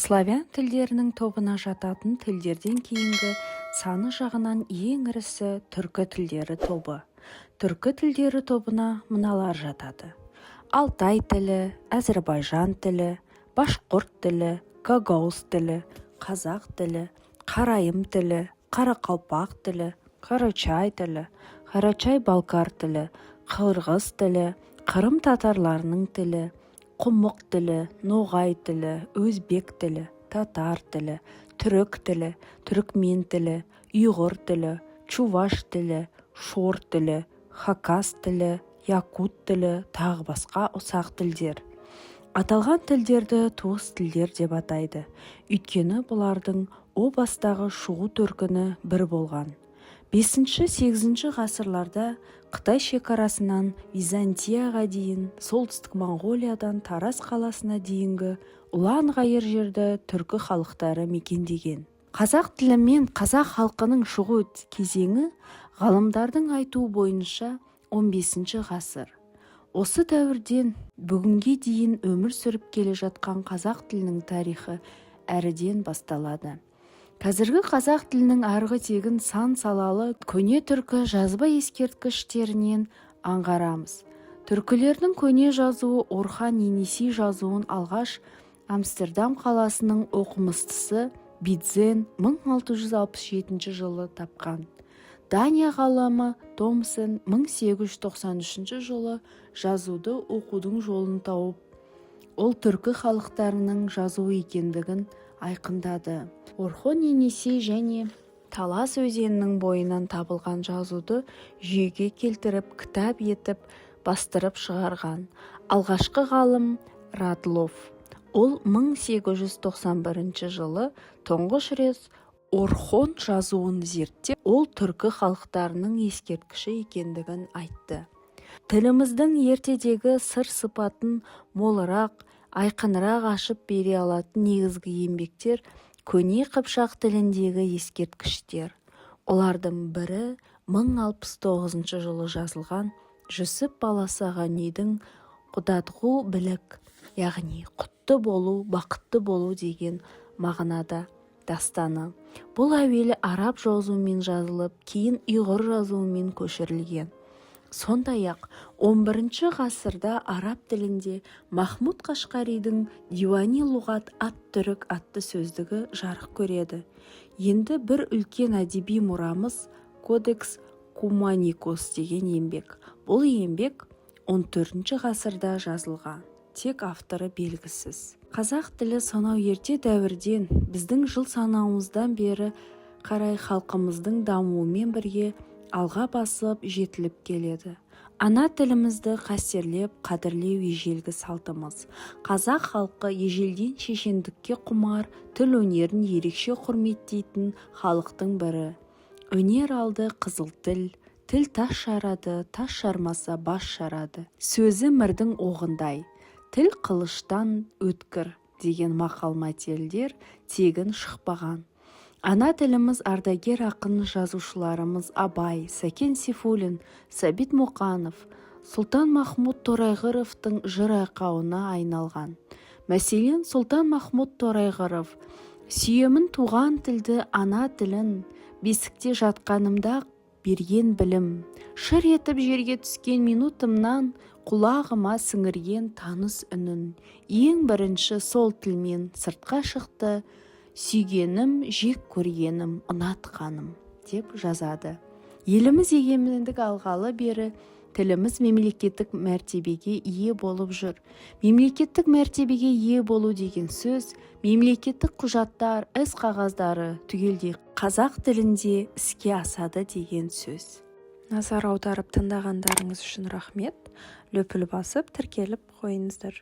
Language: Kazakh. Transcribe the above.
Славян тілдерінің тобына жататын тілдерден кейінгі саны жағынан ең ірісі түркі тілдері тобы. Түркі тілдері тобына мыналар жатады: Алтай тілі, Әзірбайжан тілі, башқұрт тілі, гагаuz тілі, қазақ тілі, қарайым тілі, қарақалпақ тілі, қарачай тілі, қарачай-балкар тілі, қырғыз тілі, қырым татарларының тілі, құмық тілі, ноғай тілі, өзбек тілі, татар тілі, түрік тілі, түрікмен тілі, ұйғыр тілі, чуваш тілі, шор тілі, хакас тілі, якут тілі, тағы басқа ұсақ тілдер. Аталған тілдерді туыс тілдер деп атайды, өйткені бұлардың о бастағы шығу төркіні бір болған. 5-8 ғасырларда Қытай шекарасынан Византияға дейін, солтүстік Моңғолиядан Тараз қаласына дейінгі ұлан-ғайыр жерді түркі халықтары мекендеген. Қазақ тілі мен қазақ халқының шығу кезеңі ғалымдардың айтуы бойынша 15 ғасыр. Осы дәуірден бүгінге дейін өмір сүріп келе жатқан қазақ тілінің тарихы әріден басталады. Қазіргі қазақ тілінің арғы тегін сан салалы көне түркі жазба ескерткіштерінен аңғарамыз. Түркілердің көне жазуы Орхан Енесей жазуын алғаш Амстердам қаласының оқымыстысы Бидзен 1667 жылы тапқан. Дания ғалымы Томсон 1893 жылы жазуды оқудың жолын тауып, ол түркі халықтарының жазуы екендігін айқындады. Орхон Енесей және Талас өзенінің бойынан табылған жазуды жүйеге келтіріп, кітап етіп, бастырып шығарған. Алғашқы ғалым Радлов. Ол 1891 жылы тұңғыш рет Орхон жазуын зерттеп, ол түркі халықтарының ескерткіші екендігін айтты. Тіліміздің ертедегі сыр-сыпатын молырақ, айқынырақ ашып бере алатын негізгі еңбектер көне қыпшақ тіліндегі ескерткіштер. Олардың бірі 1069 жылы жазылған Жүсіп баласы Ғанидың құдатғу білік, яғни құтты болу, бақытты болу деген мағынада дастаны. Бұл әуелі араб жазуымен жазылып, кейін ұйғыр жазуымен көшірілген. Сондай-ақ 11 ғасырда араб тілінде Махмуд Қашқаридің Дивани лұғат ат-түрік атты сөздігі жарық көреді. Енді бір үлкен әдеби мұрамыз Кодекс Куманикус деген еңбек. Бұл еңбек 14 ғасырда жазылған, тек авторы белгісіз. Қазақ тілі сонау ерте дәуірден біздің жыл санауымыздан бері қарай халқымыздың дамуымен бірге алға басып жетіліп келеді. Ана тілімізді қастерлеп, қадірлеу ежелгі салтымыз. Қазақ халқы ежелден шешендікке құмар, тіл өнерін ерекше құрметтейтін халықтың бірі. Өнер алды қызыл тіл тас жарады, тас жармаса бас жарады. Сөзі мірдің оғындай, тіл қылыштан өткір деген мақал-мәтелдер тегін шықпаған. Ана тіліміз ардагер ақын жазушыларымыз Абай, Сәкен Сейфуллин, Сәбит Мұқанов, Сұлтан Махмұд Торайғыровтың жыр айқауына айналған. Мәселен, Сұлтан Махмұд Торайғыров: «Сүйемін туған тілді, ана тілін, бесікте жатқанымда берген білім. Шыр етіп жерге түскен минутымнан, құлағыма сіңірген таныс үнін. Ең бірінші сол тілмен сыртқа шықты, сүйгенім, жек көргенім, ұнатқаным» деп жазады. Еліміз егемендік алғалы бері тіліміз мемлекеттік мәртебеге ие болып жүр. Мемлекеттік мәртебеге ие болу деген сөз, мемлекеттік құжаттар, іс қағаздары түгелдей қазақ тілінде іске асады деген сөз. Назар аударып тыңдағандарыңыз үшін рахмет. Лөпіл басып, тіркеліп қойыңыздар.